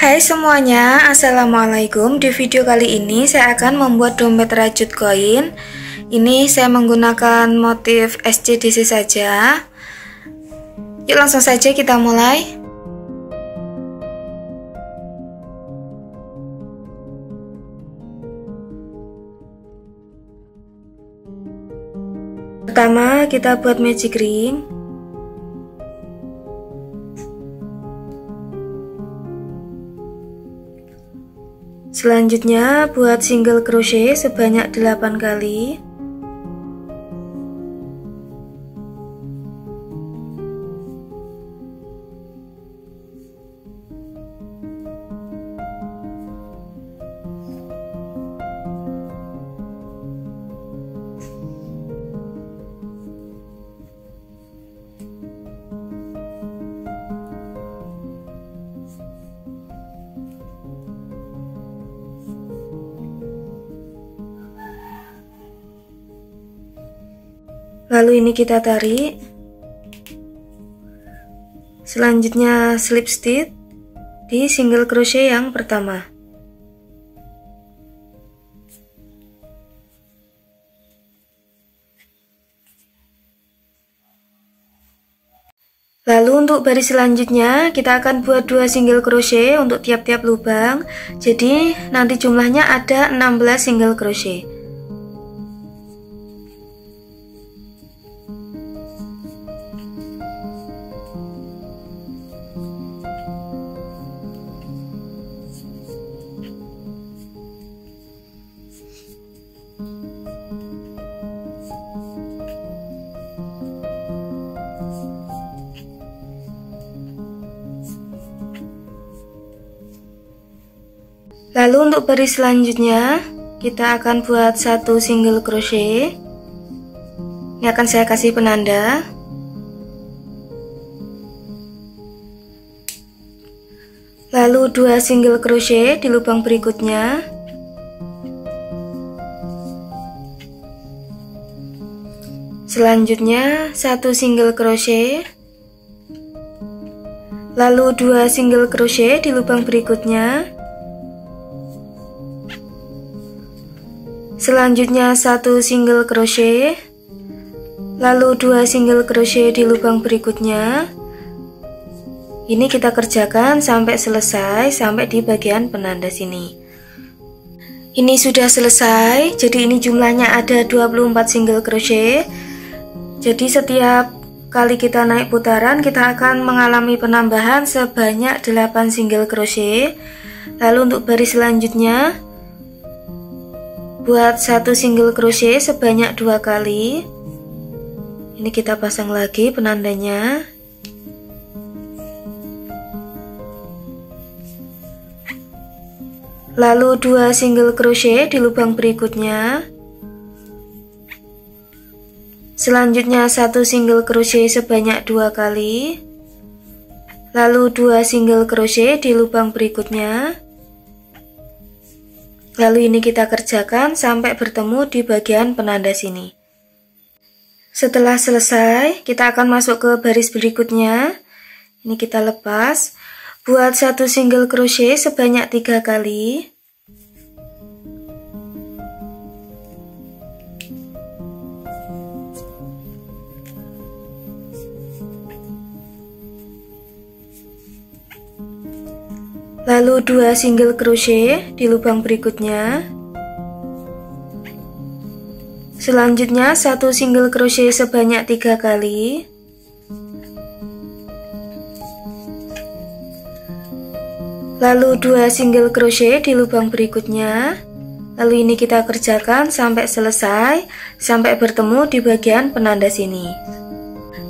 Hai semuanya, assalamualaikum. Di video kali ini saya akan membuat dompet rajut koin. Ini saya menggunakan motif SCDC saja. Yuk langsung saja kita mulai. Pertama kita buat magic ring. Selanjutnya buat single crochet sebanyak 8 kali. Lalu ini kita tarik. Selanjutnya slip stitch di single crochet yang pertama. Lalu untuk baris selanjutnya kita akan buat 2 single crochet untuk tiap-tiap lubang. Jadi nanti jumlahnya ada 16 single crochet. Lalu untuk baris selanjutnya kita akan buat 1 single crochet. Ini akan saya kasih penanda. Lalu 2 single crochet di lubang berikutnya. Selanjutnya 1 single crochet. Lalu 2 single crochet di lubang berikutnya. Selanjutnya 1 single crochet, lalu 2 single crochet di lubang berikutnya. Ini kita kerjakan sampai selesai, sampai di bagian penanda sini. Ini sudah selesai, jadi ini jumlahnya ada 24 single crochet. Jadi setiap kali kita naik putaran kita akan mengalami penambahan sebanyak 8 single crochet. Lalu untuk baris selanjutnya buat 1 single crochet sebanyak 2 kali. Ini kita pasang lagi penandanya. Lalu 2 single crochet di lubang berikutnya. Selanjutnya 1 single crochet sebanyak 2 kali. Lalu 2 single crochet di lubang berikutnya. Lalu ini kita kerjakan sampai bertemu di bagian penanda sini. Setelah selesai, kita akan masuk ke baris berikutnya. Ini kita lepas. Buat 1 single crochet sebanyak 3 kali. Lalu 2 single crochet di lubang berikutnya. Selanjutnya 1 single crochet sebanyak 3 kali. Lalu 2 single crochet di lubang berikutnya. Lalu ini kita kerjakan sampai selesai, sampai bertemu di bagian penanda sini.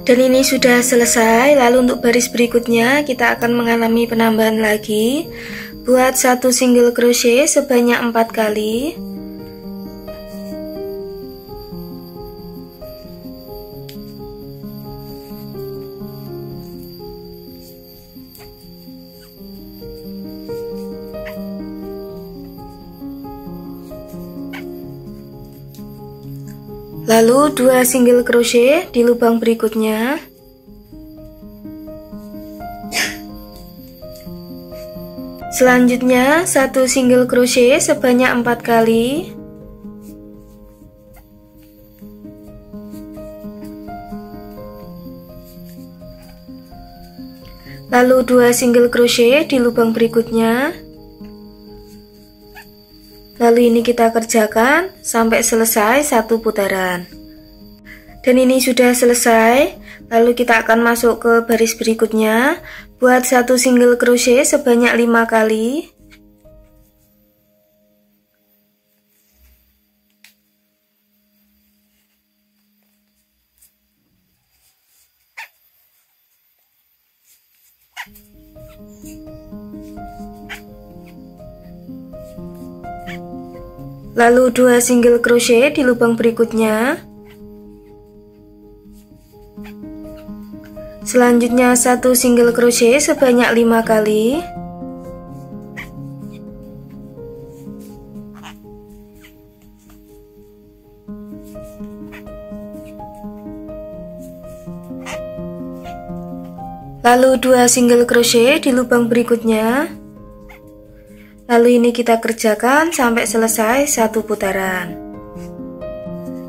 Dan ini sudah selesai. Lalu untuk baris berikutnya kita akan mengalami penambahan lagi. Buat 1 single crochet sebanyak 4 kali. Lalu 2 single crochet di lubang Selanjutnya, 1 single crochet sebanyak 4 kali. Lalu 2 single crochet di lubang berikutnya. Lalu ini kita kerjakan sampai selesai 1 putaran. Dan ini sudah selesai. Lalu kita akan masuk ke baris berikutnya. Buat 1 single crochet sebanyak 5 kali. Lalu 2 single crochet di lubang berikutnya. Selanjutnya 1 single crochet sebanyak 5 kali. Lalu 2 single crochet di lubang berikutnya. Lalu ini kita kerjakan sampai selesai 1 putaran.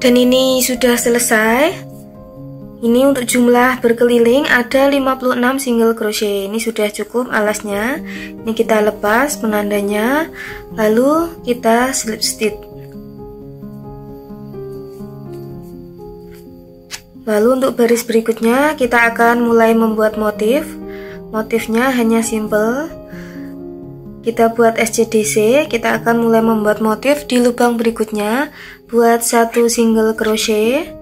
Dan ini sudah selesai. Ini untuk jumlah berkeliling ada 56 single crochet. Ini sudah cukup alasnya. Ini kita lepas penandanya. Lalu kita slip stitch. Lalu untuk baris berikutnya kita akan mulai membuat motif. Motifnya hanya simple. Kita buat SCDC. Kita akan mulai membuat motif di lubang berikutnya. Buat 1 single crochet.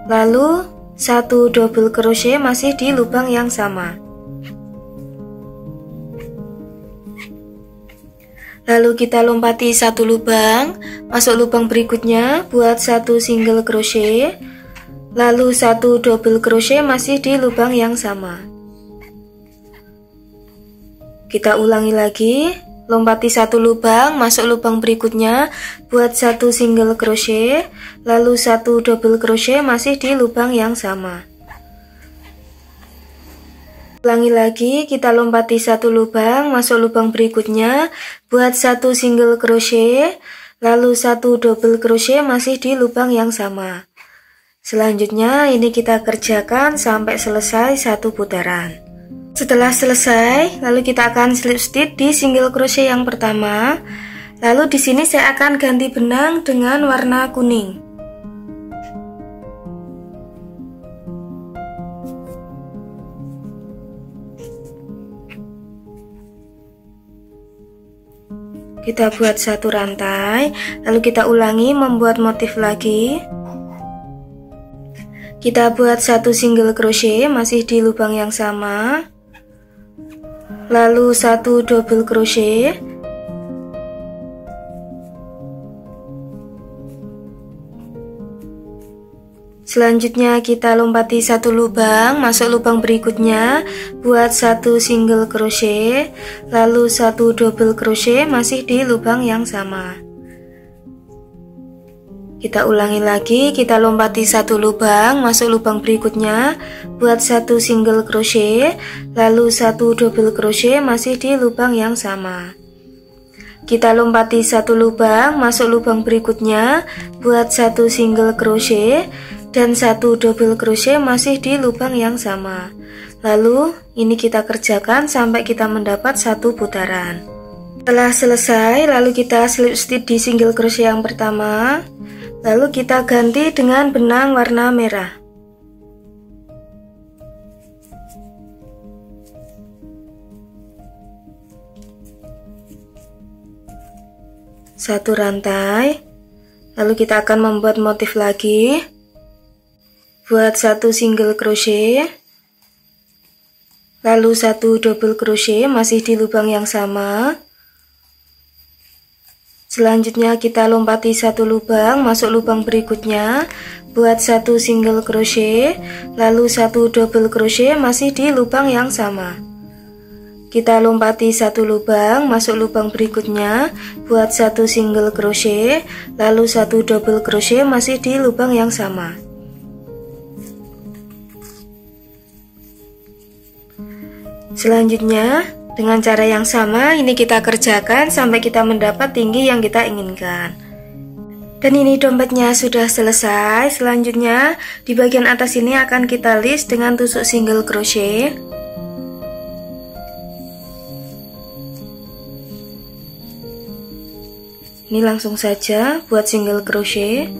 Lalu 1 double crochet masih di lubang yang sama. Lalu kita lompati 1 lubang, masuk lubang berikutnya, buat 1 single crochet. Lalu 1 double crochet masih di lubang yang sama. Kita ulangi lagi, lompati 1 lubang, masuk lubang berikutnya, buat 1 single crochet. Lalu 1 double crochet masih di lubang yang sama. Ulangi lagi, kita lompati 1 lubang, masuk lubang berikutnya, buat 1 single crochet. Lalu 1 double crochet masih di lubang yang sama. Selanjutnya ini kita kerjakan sampai selesai 1 putaran. Setelah selesai, lalu kita akan slip stitch di single crochet yang pertama. Lalu di sini saya akan ganti benang dengan warna kuning. Kita buat 1 rantai, lalu kita ulangi membuat motif lagi. Kita buat 1 single crochet masih di lubang yang sama. Lalu 1 double crochet. Selanjutnya kita lompati 1 lubang, masuk lubang berikutnya, buat 1 single crochet, lalu 1 double crochet masih di lubang yang sama. Kita ulangi lagi, kita lompati 1 lubang, masuk lubang berikutnya, buat 1 single crochet, lalu 1 double crochet masih di lubang yang sama. Kita lompati 1 lubang, masuk lubang berikutnya, buat 1 single crochet dan 1 double crochet masih di lubang yang sama. Lalu ini kita kerjakan sampai kita mendapat 1 putaran. Setelah selesai, lalu kita slip stitch di single crochet yang pertama. Lalu kita ganti dengan benang warna merah. Satu rantai. Lalu kita akan membuat motif lagi. Buat 1 single crochet. Lalu 1 double crochet masih di lubang yang sama. Selanjutnya kita lompati 1 lubang, masuk lubang berikutnya, buat 1 single crochet, lalu 1 double crochet masih di lubang yang sama. Kita lompati 1 lubang, masuk lubang berikutnya, buat 1 single crochet, lalu 1 double crochet masih di lubang yang sama. Selanjutnya Dengan cara yang sama, ini kita kerjakan sampai kita mendapat tinggi yang kita inginkan. Dan ini dompetnya sudah selesai. Selanjutnya, di bagian atas ini akan kita list dengan tusuk single crochet. Ini langsung saja buat single crochet.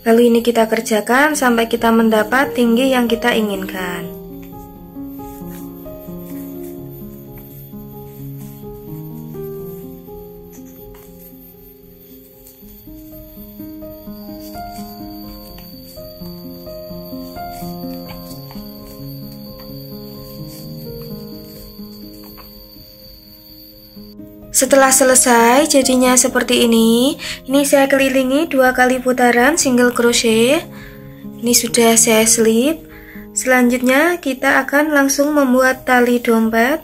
Lalu ini kita kerjakan sampai kita mendapat tinggi yang kita inginkan. Setelah selesai jadinya seperti ini. Ini saya kelilingi 2 kali putaran single crochet. Ini sudah saya slip. Selanjutnya kita akan langsung membuat tali dompet.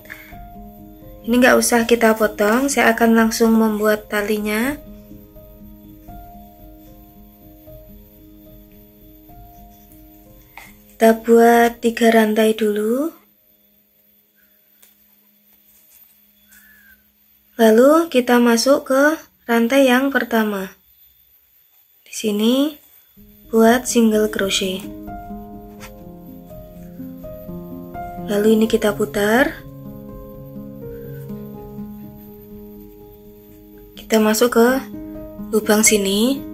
Ini nggak usah kita potong, saya akan langsung membuat talinya. Kita buat 3 rantai dulu. Lalu kita masuk ke rantai yang pertama. Di sini buat single crochet. Lalu ini kita putar. Kita masuk ke lubang sini.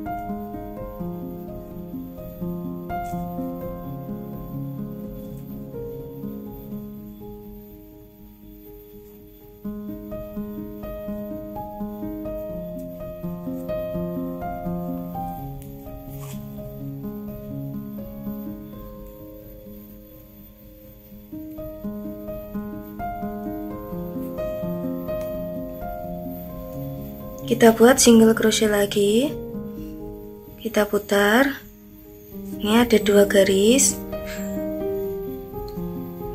Kita buat single crochet lagi. Kita putar. Ini ada 2 garis.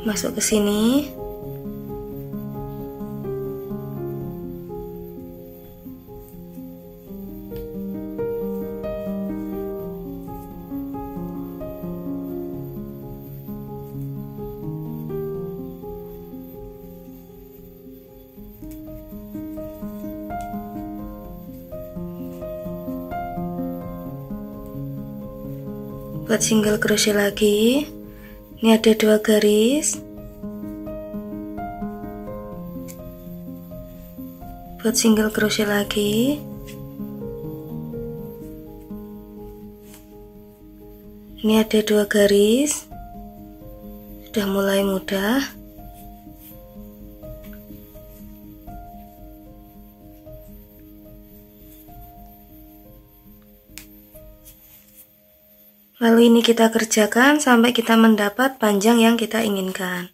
Masuk ke sini. Buat single crochet lagi. Ini ada 2 garis. Buat single crochet lagi. Ini ada 2 garis. Sudah mulai mudah. Lalu ini kita kerjakan sampai kita mendapat panjang yang kita inginkan.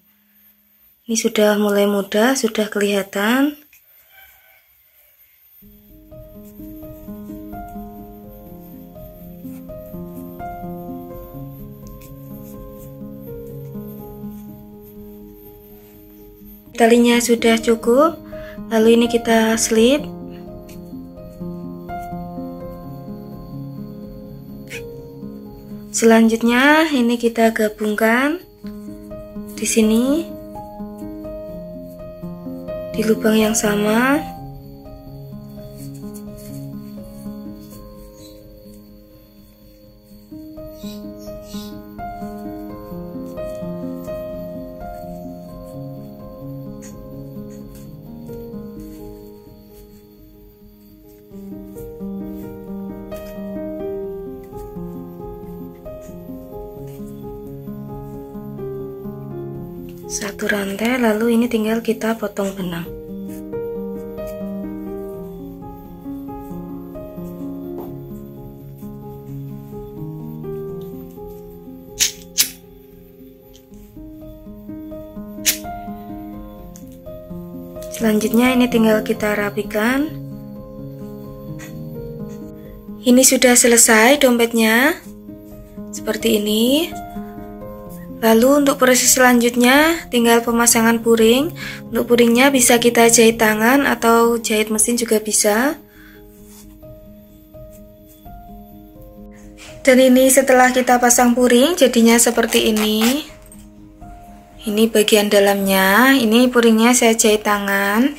Ini sudah mulai mudah, sudah kelihatan. Talinya sudah cukup. Lalu ini kita slip. Selanjutnya ini kita gabungkan di sini di lubang yang sama. Satu rantai, lalu ini tinggal kita potong benang. Selanjutnya ini tinggal kita rapikan. Ini sudah selesai dompetnya seperti ini. Lalu untuk proses selanjutnya tinggal pemasangan puring. Untuk puringnya bisa kita jahit tangan atau jahit mesin juga bisa. Dan ini setelah kita pasang puring jadinya seperti ini. Ini bagian dalamnya, ini puringnya saya jahit tangan.